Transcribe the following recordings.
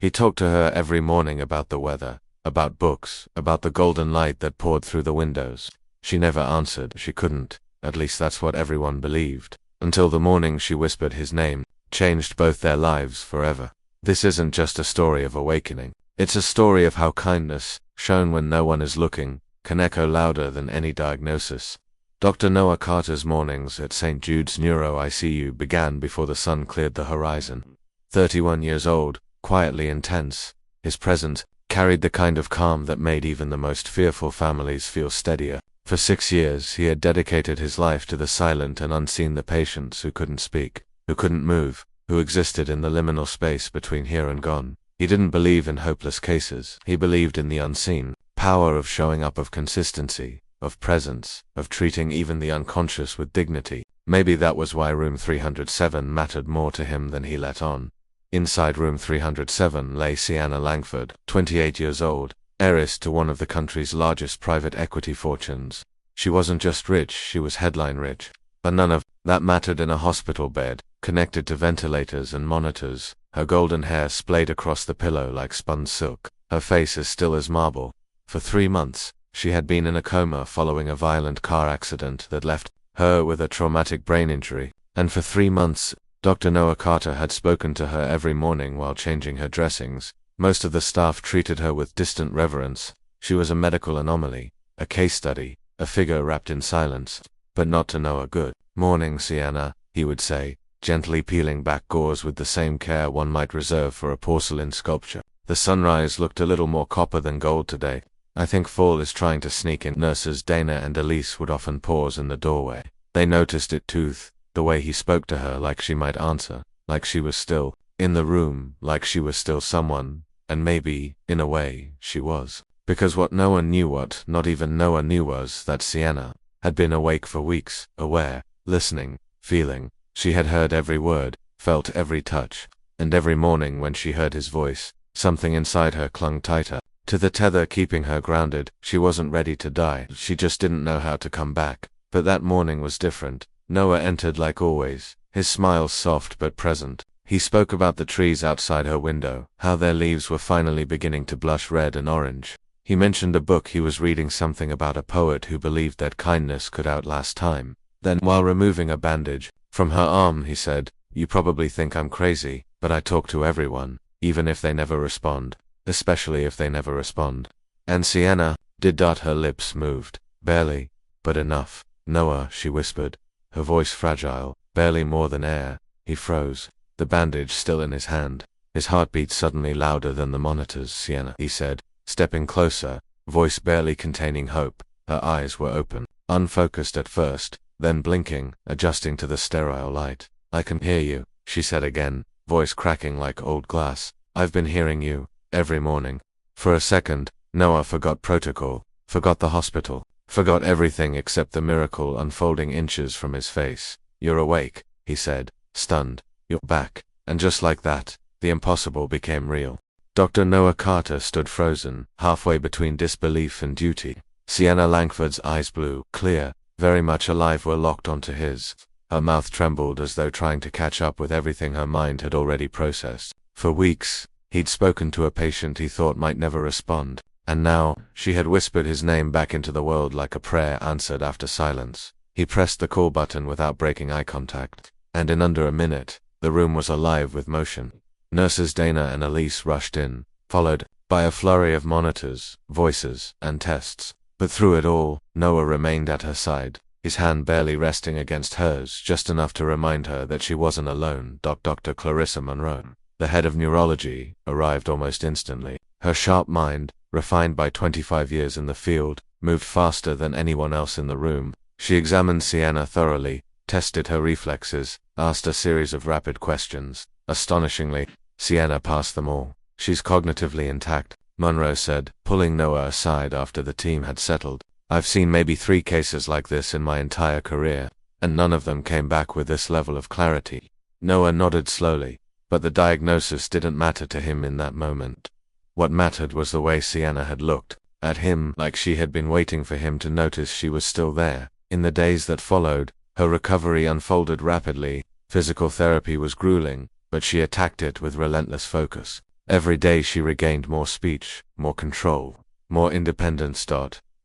He talked to her every morning about the weather, about books, about the golden light that poured through the windows. She never answered. She couldn't. At least that's what everyone believed. Until the morning she whispered his name, changed both their lives forever. This isn't just a story of awakening. It's a story of how kindness, shown when no one is looking, can echo louder than any diagnosis. Dr. Noah Carter's mornings at St. Jude's Neuro ICU began before the sun cleared the horizon. 31 years old, quietly intense, his presence carried the kind of calm that made even the most fearful families feel steadier. For 6 years he had dedicated his life to the silent and unseen, the patients who couldn't speak, who couldn't move, who existed in the liminal space between here and gone. He didn't believe in hopeless cases. He believed in the unseen power of showing up, of consistency, of presence, of treating even the unconscious with dignity. Maybe that was why room 307 mattered more to him than he let on. Inside room 307 lay Sienna Langford, 28 years old, heiress to one of the country's largest private equity fortunes. She wasn't just rich, she was headline rich. But none of that mattered in a hospital bed, connected to ventilators and monitors. Her golden hair splayed across the pillow like spun silk, her face as still as marble. For 3 months, she had been in a coma following a violent car accident that left her with a traumatic brain injury. And for 3 months, Dr. Noah Carter had spoken to her every morning while changing her dressings. Most of the staff treated her with distant reverence. She was a medical anomaly, a case study, a figure wrapped in silence. But not to Noah. Good morning, Sienna, he would say, gently peeling back gauze with the same care one might reserve for a porcelain sculpture. The sunrise looked a little more copper than gold today. I think fall is trying to sneak in. Nurses Dana and Elise would often pause in the doorway. They noticed it too, the way he spoke to her, like she might answer, like she was still in the room, like she was still someone. And maybe, in a way, she was. Because what no one knew, what not even Noah knew, was that Sienna had been awake for weeks, aware, listening, feeling. She had heard every word, felt every touch. And every morning when she heard his voice, something inside her clung tighter to the tether keeping her grounded. She wasn't ready to die, she just didn't know how to come back. But that morning was different. Noah entered like always, his smile soft but present. He spoke about the trees outside her window, how their leaves were finally beginning to blush red and orange. He mentioned a book he was reading, something about a poet who believed that kindness could outlast time. Then, while removing a bandage from her arm, he said, "You probably think I'm crazy, but I talk to everyone, even if they never respond, especially if they never respond." And Sienna did. Her lips moved, barely, but enough. "Noah," she whispered, her voice fragile, barely more than air. He froze, the bandage still in his hand. His heartbeat suddenly louder than the monitors. "Sienna," he said, stepping closer, voice barely containing hope. Her eyes were open, unfocused at first, then blinking, adjusting to the sterile light. "I can hear you," she said again, voice cracking like old glass. "I've been hearing you, every morning." For a second, Noah forgot protocol, forgot the hospital, forgot everything except the miracle unfolding inches from his face. "You're awake," he said, stunned. "You're back." And just like that, the impossible became real. Dr. Noah Carter stood frozen, halfway between disbelief and duty. Sienna Langford's eyes, blue, clear, very much alive, were locked onto his. Her mouth trembled as though trying to catch up with everything her mind had already processed. For weeks, he'd spoken to a patient he thought might never respond. And now, she had whispered his name back into the world like a prayer answered after silence. He pressed the call button without breaking eye contact. And in under a minute, the room was alive with motion. Nurses Dana and Elise rushed in, followed by a flurry of monitors, voices, and tests. But through it all, Noah remained at her side, his hand barely resting against hers, just enough to remind her that she wasn't alone. Dr. Clarissa Monroe, the head of neurology, arrived almost instantly. Her sharp mind, refined by 25 years in the field, moved faster than anyone else in the room. She examined Sienna thoroughly, tested her reflexes, asked a series of rapid questions. Astonishingly, Sienna passed them all. "She's cognitively intact," Monroe said, pulling Noah aside after the team had settled. "I've seen maybe 3 cases like this in my entire career, and none of them came back with this level of clarity." Noah nodded slowly, but the diagnosis didn't matter to him in that moment. What mattered was the way Sienna had looked at him, like she had been waiting for him to notice she was still there. In the days that followed, her recovery unfolded rapidly. Physical therapy was grueling, but she attacked it with relentless focus. Every day she regained more speech, more control, more independence.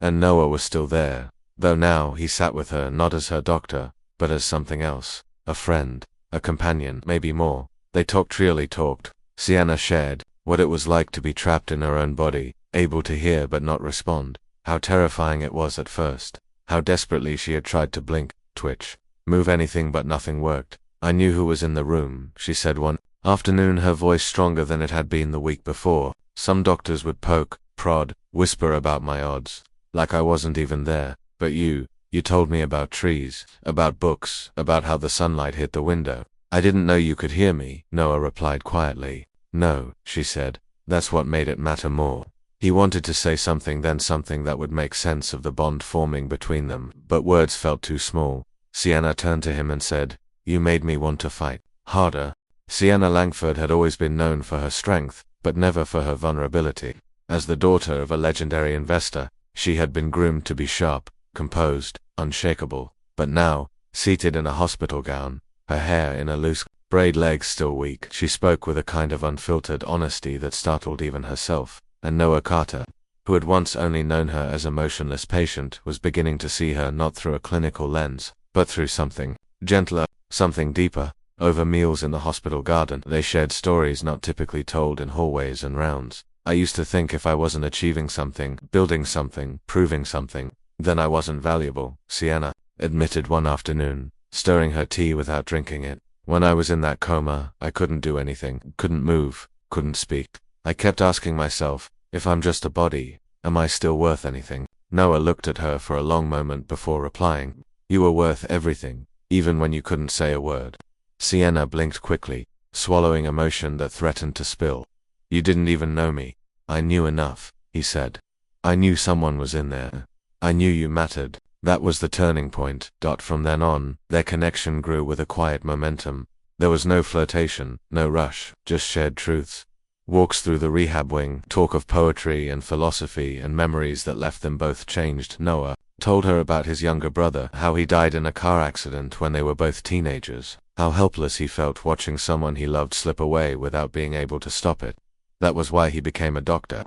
And Noah was still there, though now he sat with her not as her doctor, but as something else, a friend, a companion, maybe more. They really talked. Sienna shared what it was like to be trapped in her own body, able to hear but not respond, how terrifying it was at first, how desperately she had tried to blink, twitch, move anything but nothing worked. I knew who was in the room, she said one afternoon, her voice stronger than it had been the week before. Some doctors would poke, prod, whisper about my odds, like I wasn't even there. But you told me about trees, about books, about how the sunlight hit the window. I didn't know you could hear me, Noah replied quietly. No, she said. That's what made it matter more. He wanted to say something, then something that would make sense of the bond forming between them, but words felt too small. Sienna turned to him and said, "You made me want to fight harder." Sienna Langford had always been known for her strength, but never for her vulnerability. As the daughter of a legendary investor, she had been groomed to be sharp, composed, unshakable. But now, seated in a hospital gown, her hair in a loose braid, legs still weak, she spoke with a kind of unfiltered honesty that startled even herself. And Noah Carter, who had once only known her as a motionless patient, was beginning to see her not through a clinical lens, but through something gentler, something deeper. Over meals in the hospital garden, they shared stories not typically told in hallways and rounds. I used to think if I wasn't achieving something, building something, proving something, then I wasn't valuable, Sienna admitted one afternoon, stirring her tea without drinking it. When I was in that coma, I couldn't do anything, couldn't move, couldn't speak. I kept asking myself, if I'm just a body, am I still worth anything? Noah looked at her for a long moment before replying. You were worth everything, even when you couldn't say a word. Sienna blinked quickly, swallowing emotion that threatened to spill. You didn't even know me. I knew enough, he said. I knew someone was in there. I knew you mattered. That was the turning point. From then on, their connection grew with a quiet momentum. There was no flirtation, no rush, just shared truths. Walks through the rehab wing, talk of poetry and philosophy and memories that left them both changed. Noah told her about his younger brother, how he died in a car accident when they were both teenagers, how helpless he felt watching someone he loved slip away without being able to stop it. That was why he became a doctor,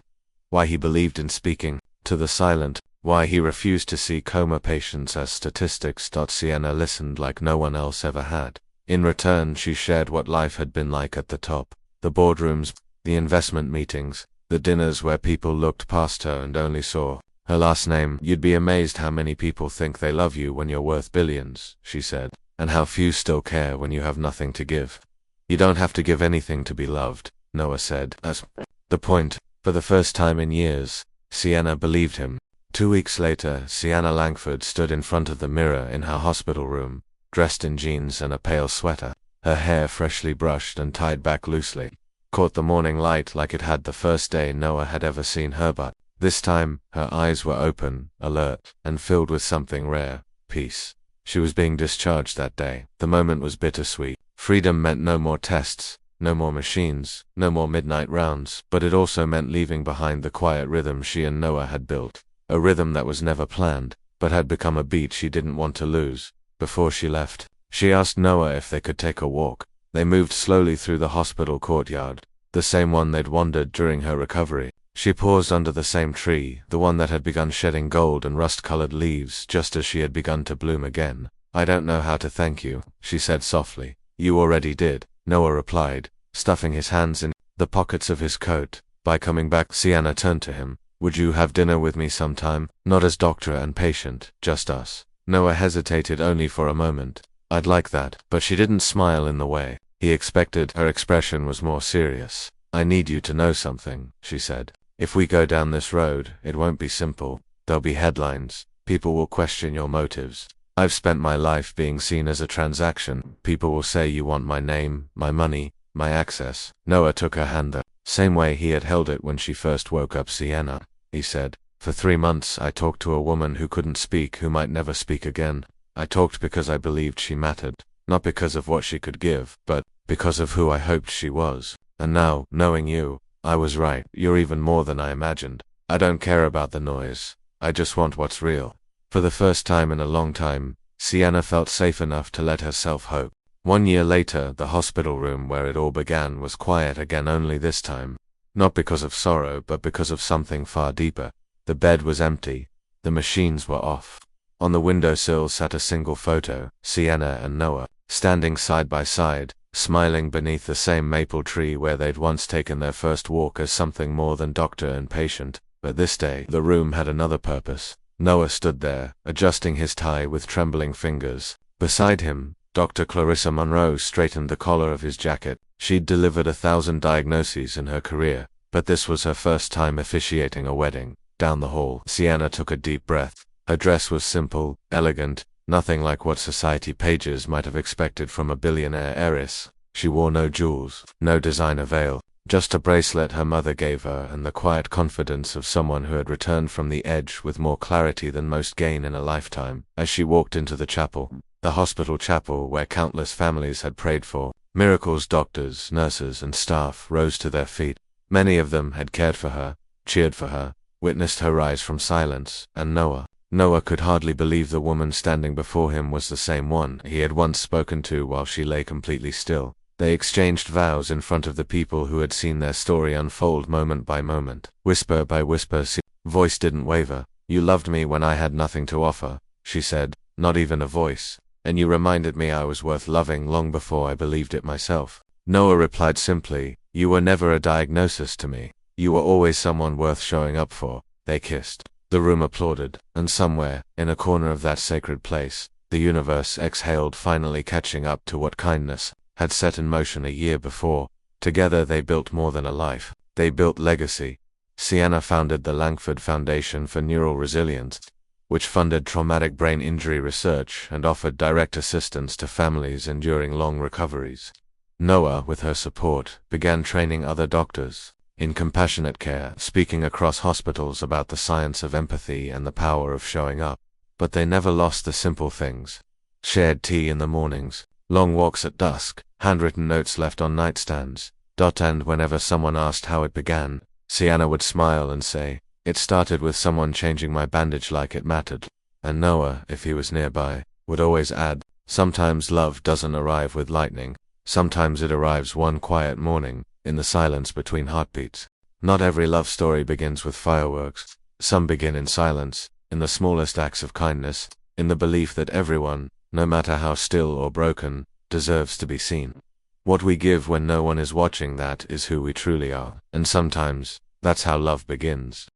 why he believed in speaking to the silent, why he refused to see coma patients as statistics. Sienna listened like no one else ever had. In return, she shared what life had been like at the top, the boardrooms, the investment meetings, the dinners where people looked past her and only saw her last name. You'd be amazed how many people think they love you when you're worth billions, she said, and how few still care when you have nothing to give. You don't have to give anything to be loved, Noah said. That's the point. For the first time in years, Sienna believed him. 2 weeks later, Sienna Langford stood in front of the mirror in her hospital room, dressed in jeans and a pale sweater, her hair freshly brushed and tied back loosely. Caught the morning light like it had the first day Noah had ever seen her, but this time, her eyes were open, alert, and filled with something rare, peace. She was being discharged that day. The moment was bittersweet. Freedom meant no more tests, no more machines, no more midnight rounds, but it also meant leaving behind the quiet rhythm she and Noah had built, a rhythm that was never planned, but had become a beat she didn't want to lose. Before she left, she asked Noah if they could take a walk. They moved slowly through the hospital courtyard, the same one they'd wandered during her recovery. She paused under the same tree, the one that had begun shedding gold and rust-colored leaves just as she had begun to bloom again. I don't know how to thank you, she said softly. You already did, Noah replied, stuffing his hands in the pockets of his coat. By coming back, Sienna turned to him. Would you have dinner with me sometime? Not as doctor and patient, just us. Noah hesitated only for a moment. I'd like that, but she didn't smile in the way he expected. Her expression was more serious. I need you to know something, she said. If we go down this road, it won't be simple. There'll be headlines. People will question your motives. I've spent my life being seen as a transaction. People will say you want my name, my money, my access. Noah took her hand the same way he had held it when she first woke up. Sienna, he said, for 3 months I talked to a woman who couldn't speak, who might never speak again. I talked because I believed she mattered, not because of what she could give, but because of who I hoped she was. And now, knowing you, I was right. You're even more than I imagined. I don't care about the noise. I just want what's real. For the first time in a long time, Sienna felt safe enough to let herself hope. 1 year later, the hospital room where it all began was quiet again, only this time, Not because of sorrow, but because of something far deeper. The bed was empty. The machines were off. On the windowsill sat a single photo, Sienna and Noah, standing side by side, smiling beneath the same maple tree where they'd once taken their first walk as something more than doctor and patient. But this day, the room had another purpose. Noah stood there, adjusting his tie with trembling fingers. Beside him, Dr. Clarissa Monroe straightened the collar of his jacket. She'd delivered 1,000 diagnoses in her career, but this was her first time officiating a wedding. Down the hall, Sienna took a deep breath. Her dress was simple, elegant, nothing like what society pages might have expected from a billionaire heiress. She wore no jewels, no designer veil, just a bracelet her mother gave her and the quiet confidence of someone who had returned from the edge with more clarity than most gain in a lifetime. As she walked into the chapel, the hospital chapel where countless families had prayed for miracles, doctors, nurses, and staff rose to their feet. Many of them had cared for her, cheered for her, witnessed her rise from silence, and Noah could hardly believe the woman standing before him was the same one he had once spoken to while she lay completely still. They exchanged vows in front of the people who had seen their story unfold moment by moment. Whisper by whisper, voice didn't waver. "You loved me when I had nothing to offer," she said, "not even a voice. And you reminded me I was worth loving long before I believed it myself." Noah replied simply, "You were never a diagnosis to me. You were always someone worth showing up for." They kissed. The room applauded, and somewhere, in a corner of that sacred place, the universe exhaled, finally catching up to what kindness had set in motion a year before. Together they built more than a life. They built legacy. Sienna founded the Langford Foundation for Neural Resilience, which funded traumatic brain injury research and offered direct assistance to families enduring long recoveries. Noah, with her support, began training other doctors in compassionate care, speaking across hospitals about the science of empathy and the power of showing up. But they never lost the simple things. Shared tea in the mornings, long walks at dusk, handwritten notes left on nightstands. And whenever someone asked how it began, Sienna would smile and say, "It started with someone changing my bandage like it mattered." And Noah, if he was nearby, would always add, "Sometimes love doesn't arrive with lightning. Sometimes it arrives one quiet morning, in the silence between heartbeats." Not every love story begins with fireworks. Some begin in silence, in the smallest acts of kindness, in the belief that everyone, no matter how still or broken, deserves to be seen. What we give when no one is watching, that is who we truly are. And sometimes, that's how love begins.